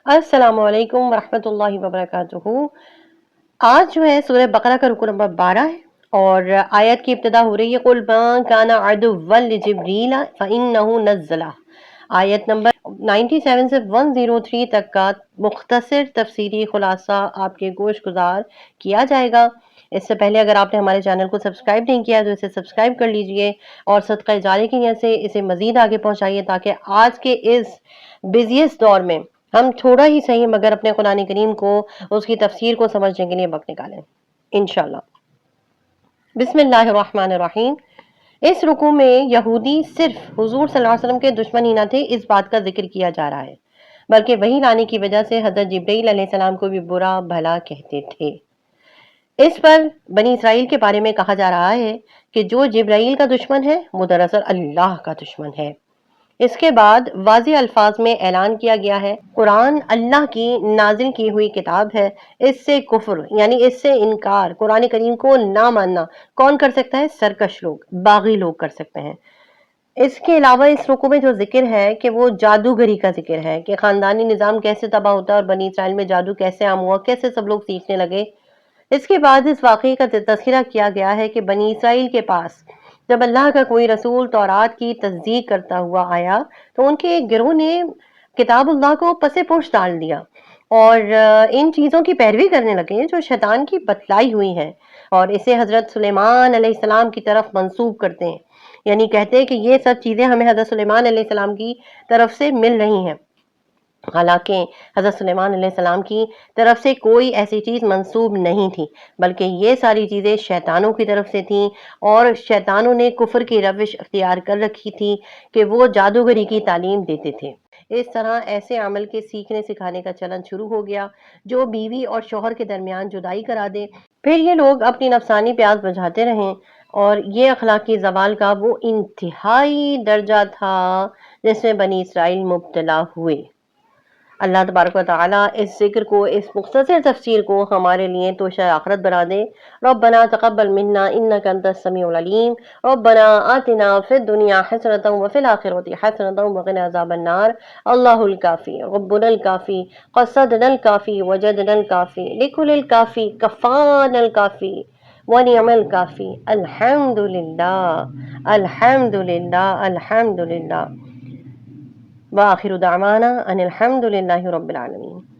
अस्सलाम वालेकुम वरहमतुल्लाहि वबरकातुहू। आज जो है सूरह बकरा का रुकू नंबर 12 है और आयत की इब्तिदा हो रही है कुल मा काना अदुव्वन लिजिब्रील फइन्नहु नज़्ज़ला। आयत नंबर 97 से 103 तक का मुख्तसर तफसीरी खुलासा आपके गोश गुजार किया जाएगा। इससे पहले अगर आपने हमारे चैनल को सब्सक्राइब नहीं किया तो इसे सब्सक्राइब कर लीजिए और सदका जारी की नियत से इसे मजीद आगे पहुंचाइए ताकि आज के इस बिजिएस्ट दौर में हम थोड़ा ही सही मगर अपने कुरान करीम को उसकी तफसीर को समझने के लिए वक्त निकालें इंशाल्लाह। बिस्मिल्लाहिर्रहमानिर्रहीम। इस रुकू में यहूदी सिर्फ हुजूर सल्लल्लाहु अलैहि वसल्लम के दुश्मन ही न थे, इस बात का जिक्र किया जा रहा है, बल्कि वही लाने की वजह से हजरत जिब्रील अलैहिस्सलाम को भी बुरा भला कहते थे। इस पर बनी इसराइल के बारे में कहा जा रहा है कि जो जिब्राइल का दुश्मन है वो दरअसल अल्लाह का दुश्मन है। इसके बाद वाज़ी अल्फाज में ऐलान किया गया है कुरान अल्लाह की नाजिल की हुई किताब है, इससे कुफ्र यानी इससे इनकार, कुरान करीम को ना मानना कौन कर सकता है? सरकश लोग, बागी लोग कर सकते हैं। इसके अलावा इस रुकू में जो जिक्र है कि वो जादूगरी का जिक्र है कि खानदानी निज़ाम कैसे तबाह होता है और बनी इसराइल में जादू कैसे आम हुआ, कैसे सब लोग सीखने लगे। इसके बाद इस वाक़ये का तज़किरा किया गया है कि बनी इसराइल के पास जब अल्लाह का कोई रसूल तौरात की तस्दीक करता हुआ आया तो उनके एक गिरोह ने किताबुल्लाह को पसे पोश डाल दिया और इन चीज़ों की पैरवी करने लगे जो शैतान की बतलाई हुई हैं और इसे हज़रत सुलेमान अलैहिस्सलाम की तरफ मंसूब करते हैं, यानी कहते हैं कि ये सब चीज़ें हमें हज़रत सुलेमान अलैहिस्सलाम की तरफ से मिल रही हैं। हालांकि हज़रत सुलेमान अलैहिस्सलाम की तरफ से कोई ऐसी चीज़ मंसूब नहीं थी, बल्कि ये सारी चीज़ें शैतानों की तरफ से थीं और शैतानों ने कुफ्र की रविश अख्तियार कर रखी थी कि वो जादूगरी की तालीम देते थे। इस तरह ऐसे अमल के सीखने सिखाने का चलन शुरू हो गया जो बीवी और शौहर के दरमियान जुदाई करा दे। फिर ये लोग अपनी नफसानी प्यास बुझाते रहें और ये अखलाकी जवाल का वो इंतहाई दर्जा था जिसमें बनी इसराइल मुब्तला हुए। अल्लाह तबारक व तआला इस ज़िक्र को, इस मुख्तसर तफ़सीर को हमारे लिए तोशा आखिरत बना दे। रब्बना तक़ब्बल मिन्ना इन्नका अंतस समीउल अलीम। रब्बना आतिना फ़िद दुनिया हसनतन व फ़िल आखिरति हसनतन व क़िना अज़ाबन नार। अल्लाहुल काफ़ी रब्बुनल काफ़ी क़सदनल काफ़ी वजदनल काफ़ी लिकुलिल काफ़ी कफ़ानल काफ़ी व निअमल काफ़ी। अल्हम्दुलिल्लाह अल्हम्दुलिल्लाह अल्हम्दुलिल्लाह व आखिरु दावाना अनिल हम्दुलिल्लाहि रब्बिल आलमीन।